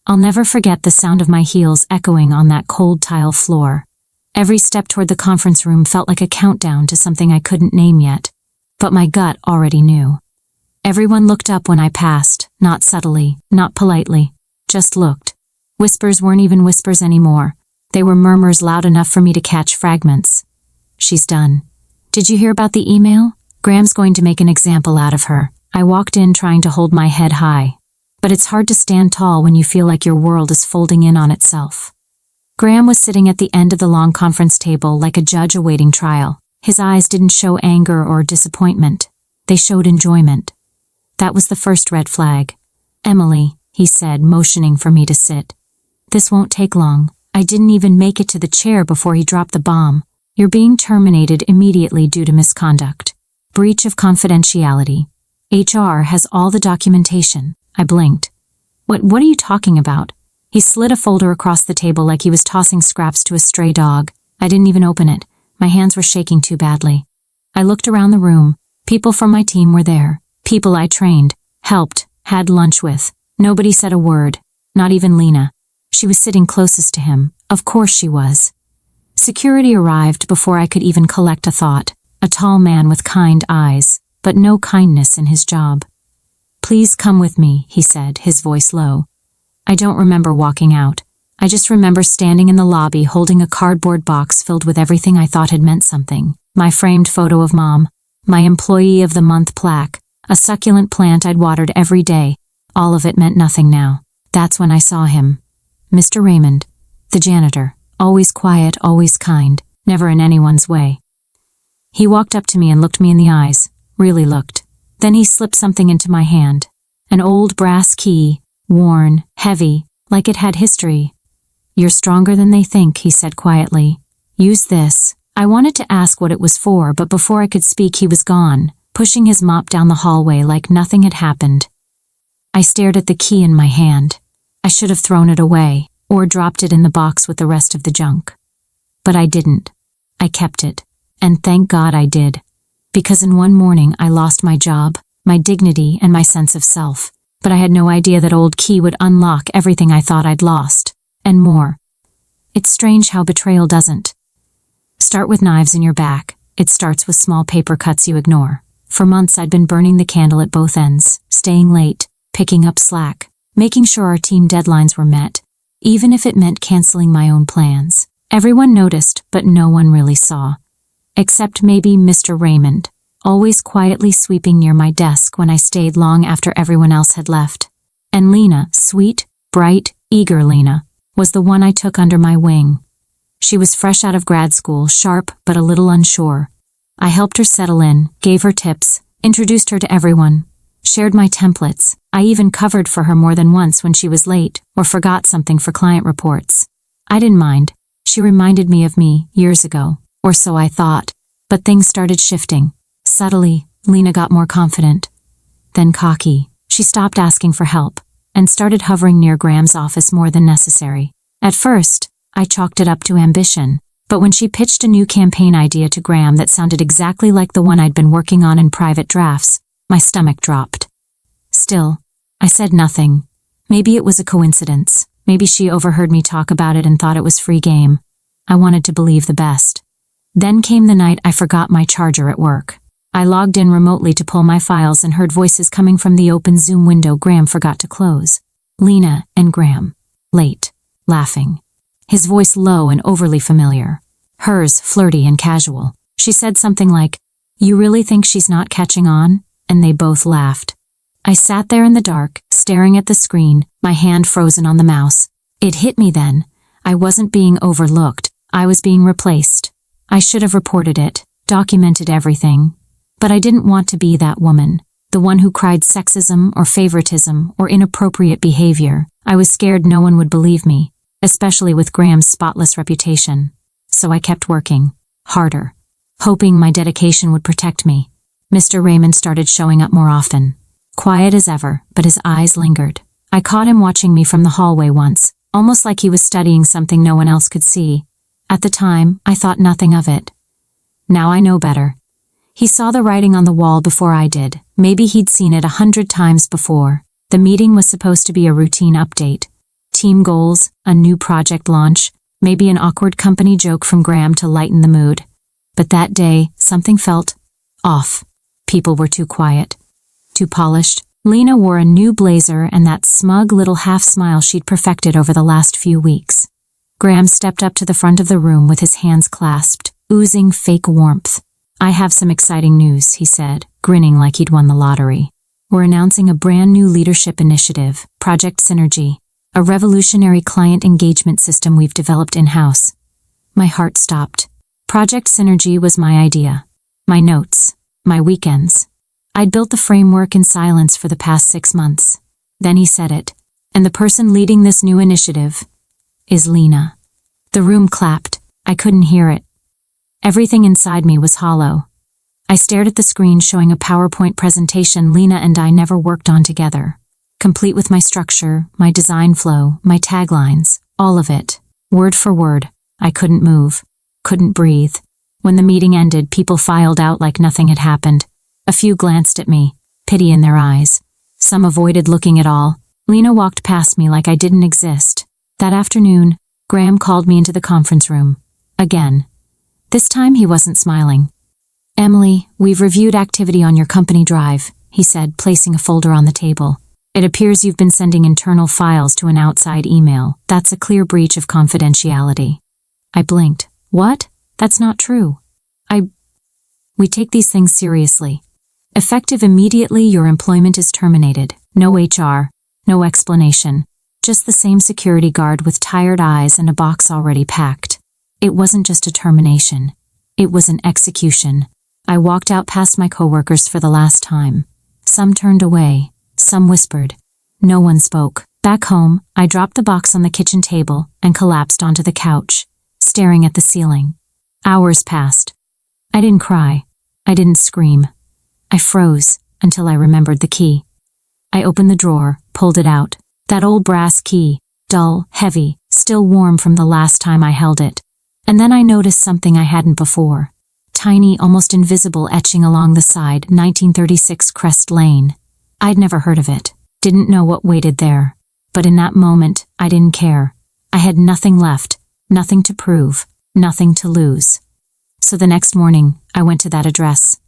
I'll never forget the sound of my heels echoing on that cold tile floor. Every step toward the conference room felt like a countdown to something I couldn't name yet, but my gut already knew. Everyone looked up when I passed, not subtly, not politely, just looked. Whispers weren't even whispers anymore. They were murmurs loud enough for me to catch fragments. She's done. Did you hear about the email? Graham's going to make an example out of her. I walked in trying to hold my head high. But it's hard to stand tall when you feel like your world is folding in on itself. Graham was sitting at the end of the long conference table like a judge awaiting trial. His eyes didn't show anger or disappointment. They showed enjoyment. That was the first red flag. "Emily," he said, motioning for me to sit. "This won't take long. I didn't even make it to the chair before he dropped the bomb. You're being terminated immediately due to misconduct. Breach of confidentiality. HR has all the documentation." I blinked. What are you talking about?" He slid a folder across the table like he was tossing scraps to a stray dog. I didn't even open it. My hands were shaking too badly. I looked around the room. People from my team were there. People I trained, helped, had lunch with. Nobody said a word. Not even Lena. She was sitting closest to him. Of course she was. Security arrived before I could even collect a thought. A tall man with kind eyes, but no kindness in his job. "Please come with me," he said, his voice low. I don't remember walking out. I just remember standing in the lobby holding a cardboard box filled with everything I thought had meant something. My framed photo of Mom, my Employee of the Month plaque, a succulent plant I'd watered every day. All of it meant nothing now. That's when I saw him. Mr. Raymond, the janitor, always quiet, always kind, never in anyone's way. He walked up to me and looked me in the eyes, really looked. Then he slipped something into my hand. An old brass key, worn, heavy, like it had history. "You're stronger than they think," he said quietly. "Use this." I wanted to ask what it was for, but before I could speak he was gone, pushing his mop down the hallway like nothing had happened. I stared at the key in my hand. I should have thrown it away, or dropped it in the box with the rest of the junk. But I didn't. I kept it. And thank God I did. Because in one morning I lost my job, my dignity, and my sense of self. But I had no idea that old key would unlock everything I thought I'd lost, and more. It's strange how betrayal doesn't start with knives in your back. It starts with small paper cuts you ignore. For months I'd been burning the candle at both ends, staying late, picking up slack, making sure our team deadlines were met, even if it meant canceling my own plans. Everyone noticed, but no one really saw. Except maybe Mr. Raymond, always quietly sweeping near my desk when I stayed long after everyone else had left. And Lena, sweet, bright, eager Lena, was the one I took under my wing. She was fresh out of grad school, sharp but a little unsure. I helped her settle in, gave her tips, introduced her to everyone, shared my templates. I even covered for her more than once when she was late or forgot something for client reports. I didn't mind. She reminded me of me years ago. Or so I thought, but things started shifting. Subtly, Lena got more confident. Then cocky. She stopped asking for help, and started hovering near Graham's office more than necessary. At first, I chalked it up to ambition, but when she pitched a new campaign idea to Graham that sounded exactly like the one I'd been working on in private drafts, my stomach dropped. Still, I said nothing. Maybe it was a coincidence. Maybe she overheard me talk about it and thought it was free game. I wanted to believe the best. Then came the night I forgot my charger at work. I logged in remotely to pull my files and heard voices coming from the open Zoom window Graham forgot to close. Lena and Graham. Late. Laughing. His voice low and overly familiar. Hers flirty and casual. She said something like, "You really think she's not catching on?" And they both laughed. I sat there in the dark, staring at the screen, my hand frozen on the mouse. It hit me then. I wasn't being overlooked. I was being replaced. I should have reported it, documented everything. But I didn't want to be that woman, the one who cried sexism or favoritism or inappropriate behavior. I was scared no one would believe me, especially with Graham's spotless reputation. So I kept working, harder, hoping my dedication would protect me. Mr. Raymond started showing up more often. Quiet as ever, but his eyes lingered. I caught him watching me from the hallway once, almost like he was studying something no one else could see. At the time, I thought nothing of it. Now I know better. He saw the writing on the wall before I did. Maybe he'd seen it 100 times before. The meeting was supposed to be a routine update. Team goals, a new project launch, maybe an awkward company joke from Graham to lighten the mood. But that day, something felt off. People were too quiet, too polished. Lena wore a new blazer and that smug little half-smile she'd perfected over the last few weeks. Graham stepped up to the front of the room with his hands clasped, oozing fake warmth. "I have some exciting news," he said, grinning like he'd won the lottery. "We're announcing a brand new leadership initiative, Project Synergy, a revolutionary client engagement system we've developed in-house." My heart stopped. Project Synergy was my idea. My notes. My weekends. I'd built the framework in silence for the past 6 months. Then he said it. And the person leading this new initiative is Lena. The room clapped. I couldn't hear it. Everything inside me was hollow. I stared at the screen showing a PowerPoint presentation Lena and I never worked on together. Complete with my structure, my design flow, my taglines, all of it. Word for word. I couldn't move. Couldn't breathe. When the meeting ended, people filed out like nothing had happened. A few glanced at me, pity in their eyes. Some avoided looking at all. Lena walked past me like I didn't exist. That afternoon, Graham called me into the conference room. Again. This time he wasn't smiling. "Emily, we've reviewed activity on your company drive," he said, placing a folder on the table. "It appears you've been sending internal files to an outside email. That's a clear breach of confidentiality." I blinked. "What? That's not true. We take these things seriously. Effective immediately, your employment is terminated. No HR, no explanation. Just the same security guard with tired eyes and a box already packed." It wasn't just a termination. It was an execution. I walked out past my coworkers for the last time. Some turned away. Some whispered. No one spoke. Back home, I dropped the box on the kitchen table and collapsed onto the couch, staring at the ceiling. Hours passed. I didn't cry. I didn't scream. I froze until I remembered the key. I opened the drawer, pulled it out. That old brass key, dull, heavy, still warm from the last time I held it. And then I noticed something I hadn't before. Tiny, almost invisible etching along the side, 1936 Crest Lane. I'd never heard of it. Didn't know what waited there. But in that moment, I didn't care. I had nothing left, nothing to prove, nothing to lose. So the next morning, I went to that address.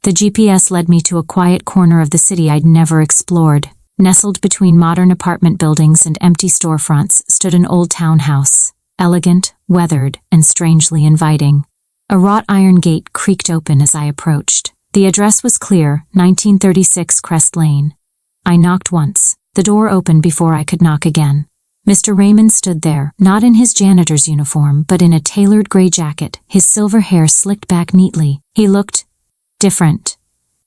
The GPS led me to a quiet corner of the city I'd never explored. Nestled between modern apartment buildings and empty storefronts stood an old townhouse, elegant, weathered, and strangely inviting. A wrought iron gate creaked open as I approached. The address was clear, 1936 Crest Lane. I knocked once. The door opened before I could knock again. Mr. Raymond stood there, not in his janitor's uniform, but in a tailored gray jacket, his silver hair slicked back neatly. He looked different,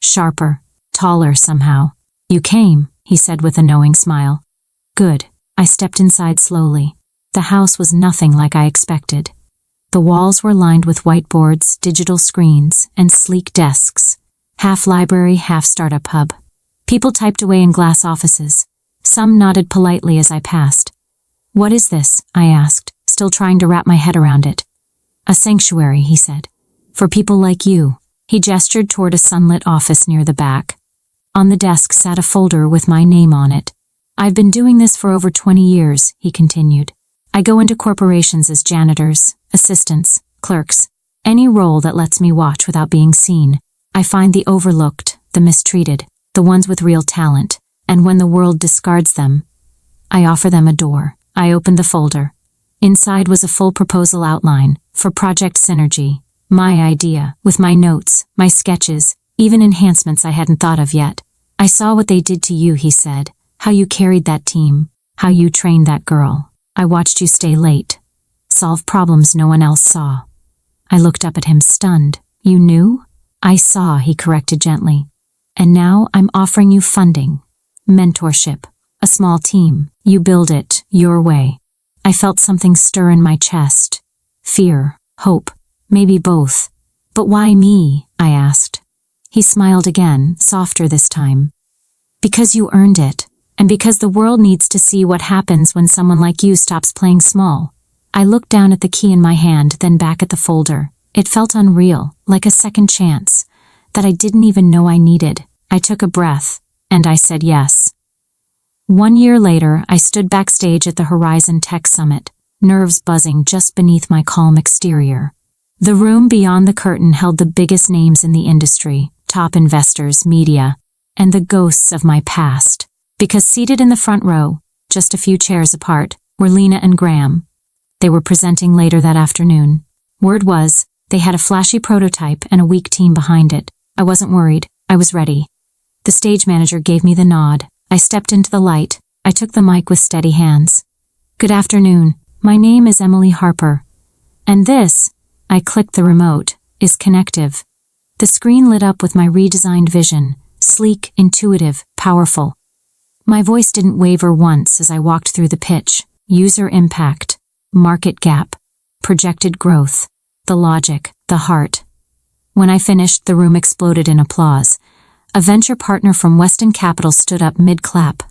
sharper, taller somehow. "You came," he said with a knowing smile. "Good." I stepped inside slowly. The house was nothing like I expected. The walls were lined with whiteboards, digital screens, and sleek desks. Half library, half startup hub. People typed away in glass offices. Some nodded politely as I passed. "What is this?" I asked, still trying to wrap my head around it. "A sanctuary," he said. "For people like you." He gestured toward a sunlit office near the back. On the desk sat a folder with my name on it. "I've been doing this for over 20 years, he continued. "I go into corporations as janitors, assistants, clerks, any role that lets me watch without being seen. I find the overlooked, the mistreated, the ones with real talent, and when the world discards them, I offer them a door." I opened the folder. Inside was a full proposal outline for Project Synergy, my idea, with my notes, my sketches, even enhancements I hadn't thought of yet. "I saw what they did to you," he said, "how you carried that team, how you trained that girl. I watched you stay late, solve problems no one else saw." I looked up at him stunned. "You knew?" "I saw," he corrected gently. "And now I'm offering you funding, mentorship, a small team. You build it your way." I felt something stir in my chest. Fear, hope, maybe both. "But why me?" I asked. He smiled again, softer this time. "Because you earned it, and because the world needs to see what happens when someone like you stops playing small." I looked down at the key in my hand, then back at the folder. It felt unreal, like a second chance, that I didn't even know I needed. I took a breath, and I said yes. 1 year later, I stood backstage at the Horizon Tech Summit, nerves buzzing just beneath my calm exterior. The room beyond the curtain held the biggest names in the industry, top investors, media, and the ghosts of my past. Because seated in the front row, just a few chairs apart, were Lena and Graham. They were presenting later that afternoon. Word was, they had a flashy prototype and a weak team behind it. I wasn't worried. I was ready. The stage manager gave me the nod. I stepped into the light. I took the mic with steady hands. Good afternoon. My name is Emily Harper. And this, I clicked the remote, is Connective. The screen lit up with my redesigned vision, sleek, intuitive, powerful. My voice didn't waver once as I walked through the pitch. User impact, market gap, projected growth, the logic, the heart. When I finished, the room exploded in applause. A venture partner from Weston Capital stood up mid-clap.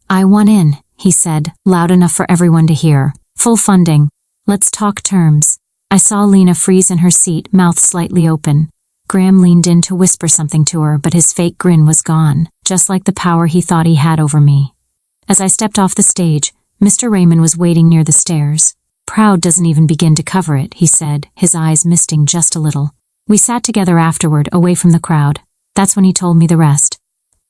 I want in, he said, loud enough for everyone to hear. Full funding. Let's talk terms. I saw Lena freeze in her seat, mouth slightly open. Graham leaned in to whisper something to her, but his fake grin was gone, just like the power he thought he had over me. As I stepped off the stage, Mr. Raymond was waiting near the stairs. Proud doesn't even begin to cover it, he said, his eyes misting just a little. We sat together afterward, away from the crowd. That's when he told me the rest.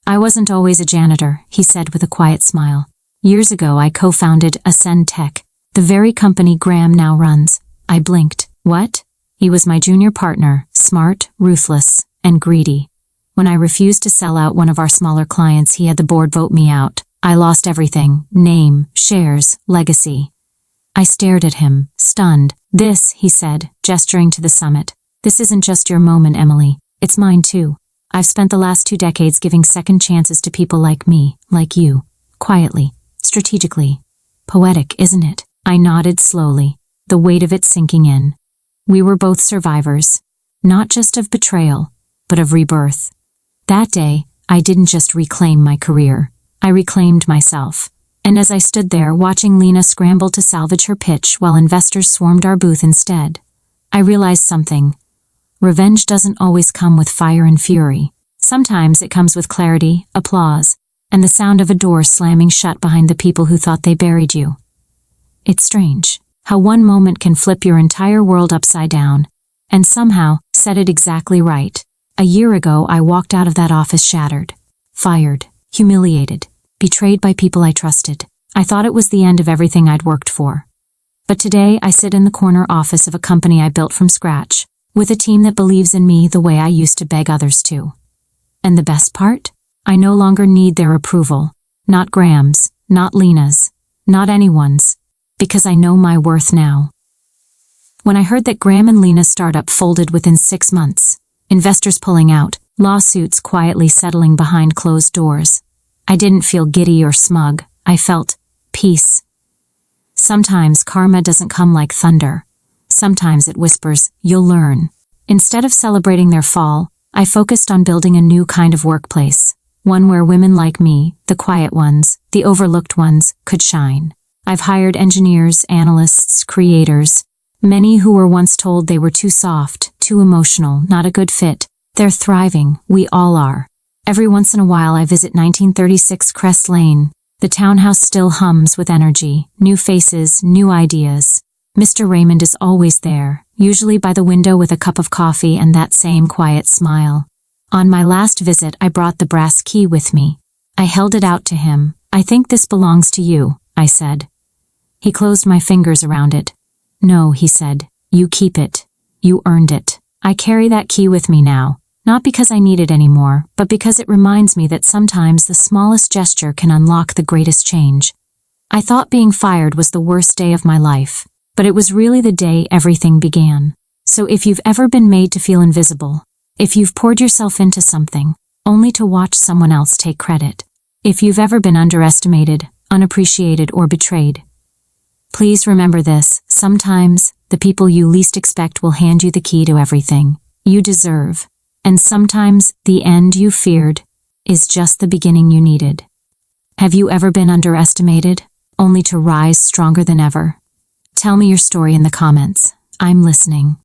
I wasn't always a janitor, he said with a quiet smile. Years ago, I co-founded Ascend Tech, the very company Graham now runs. I blinked. What? He was my junior partner, smart, ruthless, and greedy. When I refused to sell out one of our smaller clients, he had the board vote me out. I lost everything, name, shares, legacy. I stared at him, stunned. This, he said, gesturing to the summit. This isn't just your moment, Emily. It's mine too. I've spent the last 2 decades giving second chances to people like me, like you. Quietly, strategically. Poetic, isn't it? I nodded slowly, the weight of it sinking in. We were both survivors, not just of betrayal, but of rebirth. That day, I didn't just reclaim my career. I reclaimed myself. And as I stood there watching Lena scramble to salvage her pitch while investors swarmed our booth instead, I realized something. Revenge doesn't always come with fire and fury. Sometimes it comes with clarity, applause, and the sound of a door slamming shut behind the people who thought they buried you. It's strange how one moment can flip your entire world upside down and somehow set it exactly right. A year ago, I walked out of that office shattered, fired, humiliated, betrayed by people I trusted. I thought it was the end of everything I'd worked for. But today, I sit in the corner office of a company I built from scratch, with a team that believes in me the way I used to beg others to. And the best part? I no longer need their approval. Not Graham's, not Lena's, not anyone's, because I know my worth now. When I heard that Graham and Lena's startup folded within 6 months, investors pulling out, lawsuits quietly settling behind closed doors, I didn't feel giddy or smug. I felt peace. Sometimes karma doesn't come like thunder. Sometimes it whispers, you'll learn. Instead of celebrating their fall, I focused on building a new kind of workplace, one where women like me, the quiet ones, the overlooked ones, could shine. I've hired engineers, analysts, creators, many who were once told they were too soft, too emotional, not a good fit. They're thriving, we all are. Every once in a while I visit 1936 Crest Lane. The townhouse still hums with energy, new faces, new ideas. Mr. Raymond is always there, usually by the window with a cup of coffee and that same quiet smile. On my last visit, I brought the brass key with me. I held it out to him. I think this belongs to you, I said. He closed my fingers around it. No, he said, you keep it. You earned it. I carry that key with me now, not because I need it anymore, but because it reminds me that sometimes the smallest gesture can unlock the greatest change. I thought being fired was the worst day of my life, but it was really the day everything began. So if you've ever been made to feel invisible, if you've poured yourself into something, only to watch someone else take credit, if you've ever been underestimated, unappreciated, or betrayed, please remember this. Sometimes, the people you least expect will hand you the key to everything you deserve. And sometimes, the end you feared is just the beginning you needed. Have you ever been underestimated, only to rise stronger than ever? Tell me your story in the comments. I'm listening.